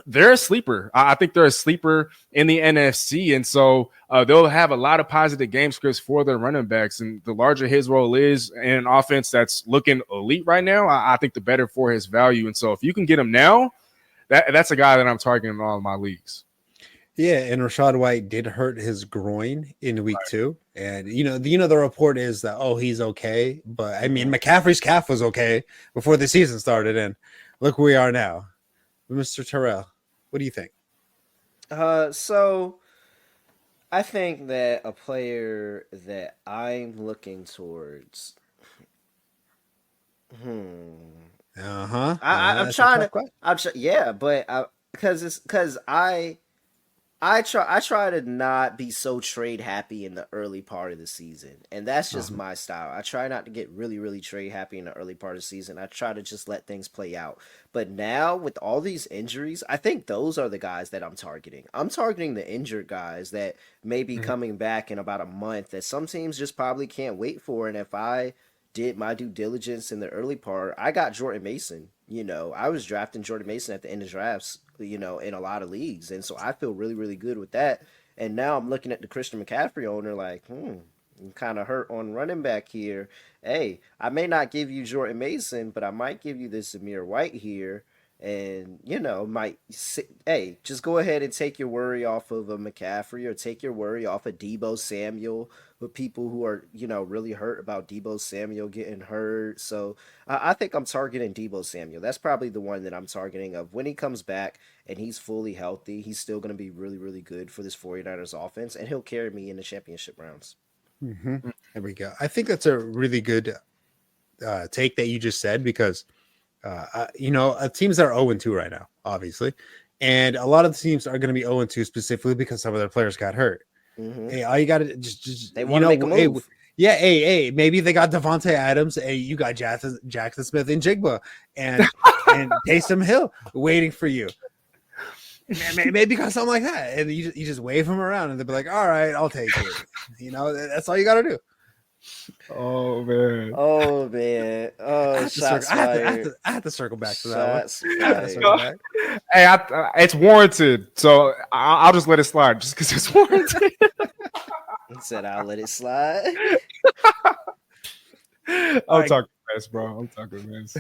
they're a sleeper. I think they're a sleeper in the NFC, and so they'll have a lot of positive game scripts for their running backs. And the larger his role is in an offense that's looking elite right now, I think the better for his value. And so if you can get him now, that's a guy that I'm targeting in all of my leagues. Yeah, and Rachaad White did hurt his groin in week 2, and the report is that he's okay, but I mean McCaffrey's calf was okay before the season started, and look where we are now. Mr. Terrell, what do you think? So I think that a player that I'm looking towards. I'm trying to. Yeah, but because I try to not be so trade happy in the early part of the season, and that's just my style. I try not to get really, really trade happy in the early part of the season. I try to just let things play out. But now with all these injuries, I think those are the guys that I'm targeting. I'm targeting the injured guys that may be coming back in about a month that some teams just probably can't wait for. And if I did my due diligence in the early part, I got Jordan Mason. I was drafting Jordan Mason at the end of drafts, in a lot of leagues. And so I feel really, really good with that. And now I'm looking at the Christian McCaffrey owner like, I'm kind of hurt on running back here. Hey, I may not give you Jordan Mason, but I might give you this Zamir White here. And, just go ahead and take your worry off of a McCaffrey or take your worry off of Deebo Samuel with people who are, really hurt about Deebo Samuel getting hurt. So I think I'm targeting Deebo Samuel. That's probably the one that I'm targeting of when he comes back and he's fully healthy. He's still going to be really, really good for this 49ers offense, and he'll carry me in the championship rounds. Mm-hmm. There we go. I think that's a really good take that you just said, because teams that are 0-2 right now, obviously, and a lot of the teams are going to be 0-2 specifically because some of their players got hurt. Hey, all you got to just they want to make a move. Hey, maybe they got Devontae Adams. Hey, you got Jackson Smith and Jigba and Taysom Hill waiting for you. Maybe got something like that, and you just wave them around, and they'll be like, "All right, I'll take it." That's all you got to do. Oh man! I have to circle back to that one. Hey, it's warranted, so I'll just let it slide, just because it's warranted. He said, "I'll let it slide." I'm talking mess, bro. I'm talking mess.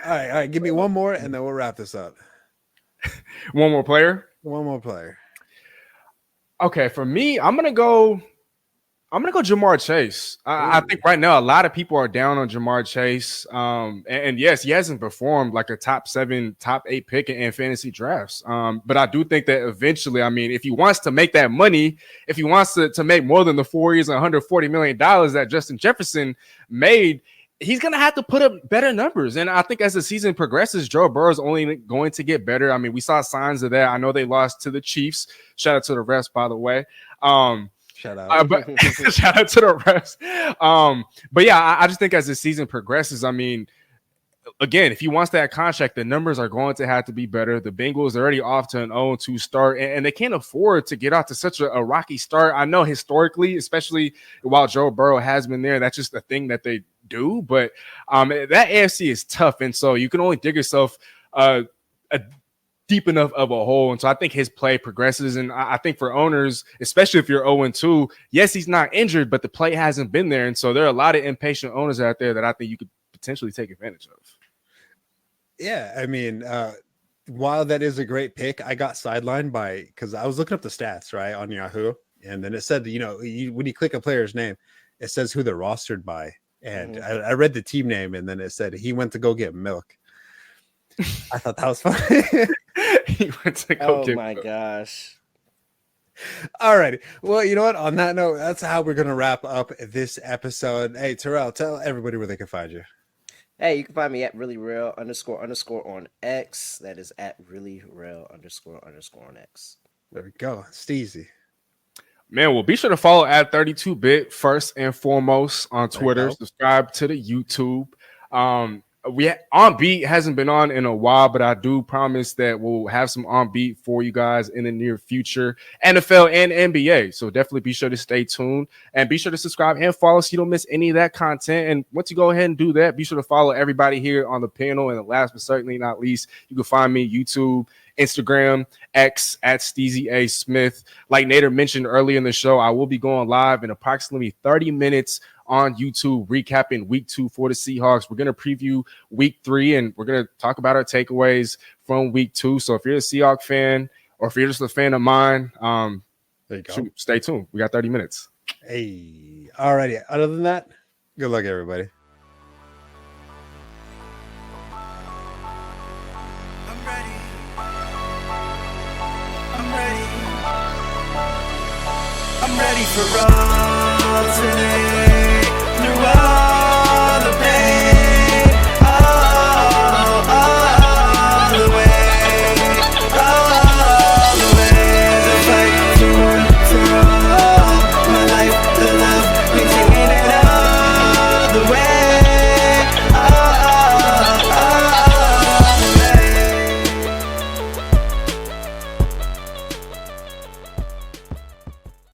All right. Give me one more, and then we'll wrap this up. One more player. Okay, for me, I'm gonna go Jamar Chase. I think right now a lot of people are down on Jamar Chase. And yes, he hasn't performed like a top 7, top 8 pick in fantasy drafts. But I do think that eventually, if he wants to make that money, if he wants to make more than the 4 years and $140 million that Justin Jefferson made, he's going to have to put up better numbers. And I think as the season progresses, Joe Burrow is only going to get better. We saw signs of that. I know they lost to the Chiefs. Shout out to the refs, by the way. Shout out. But shout out to the refs. But yeah, I just think as the season progresses, I mean, again, if he wants that contract, the numbers are going to have to be better. The Bengals are already off to an 0-2 start, and they can't afford to get off to such a rocky start. I know historically, especially while Joe Burrow has been there, that's just a thing that they do. But that AFC is tough, and so you can only dig yourself a deep enough of a hole. And so I think his play progresses. And I think for owners, especially if you're 0-2, yes, he's not injured, but the play hasn't been there. And so there are a lot of impatient owners out there that I think you could potentially take advantage of. Yeah, I mean, while that is a great pick, I got sidelined because I was looking up the stats, right, on Yahoo. And then it said, when you click a player's name, it says who they're rostered by. And I read the team name, and then it said he went to go get milk. I thought that was funny. He went to go get my milk. gosh. All righty. Well, you know what? On that note, that's how we're going to wrap up this episode. Hey, Terrell, tell everybody where they can find you. Hey, you can find me at reallyreal__ on X. That is at reallyreal__ on X. There we go. Steezy. Man, well, be sure to follow at 32bit first and foremost on Twitter. Subscribe to the YouTube. On Beat hasn't been on in a while, but I do promise that we'll have some On Beat for you guys in the near future, NFL and NBA. So definitely be sure to stay tuned and be sure to subscribe and follow so you don't miss any of that content. And once you go ahead and do that, be sure to follow everybody here on the panel. And last but certainly not least, you can find me YouTube, Instagram, X at Steezy A Smith. Like Nader mentioned earlier in the show, I will be going live in approximately 30 minutes on YouTube, recapping week 2 for the Seahawks. We're going to preview week 3, and we're going to talk about our takeaways from week 2. So if you're a Seahawks fan, or if you're just a fan of mine, there you go. Stay tuned. We got 30 minutes. Hey, all righty. Other than that, good luck, everybody. I'm ready. I'm ready for all today.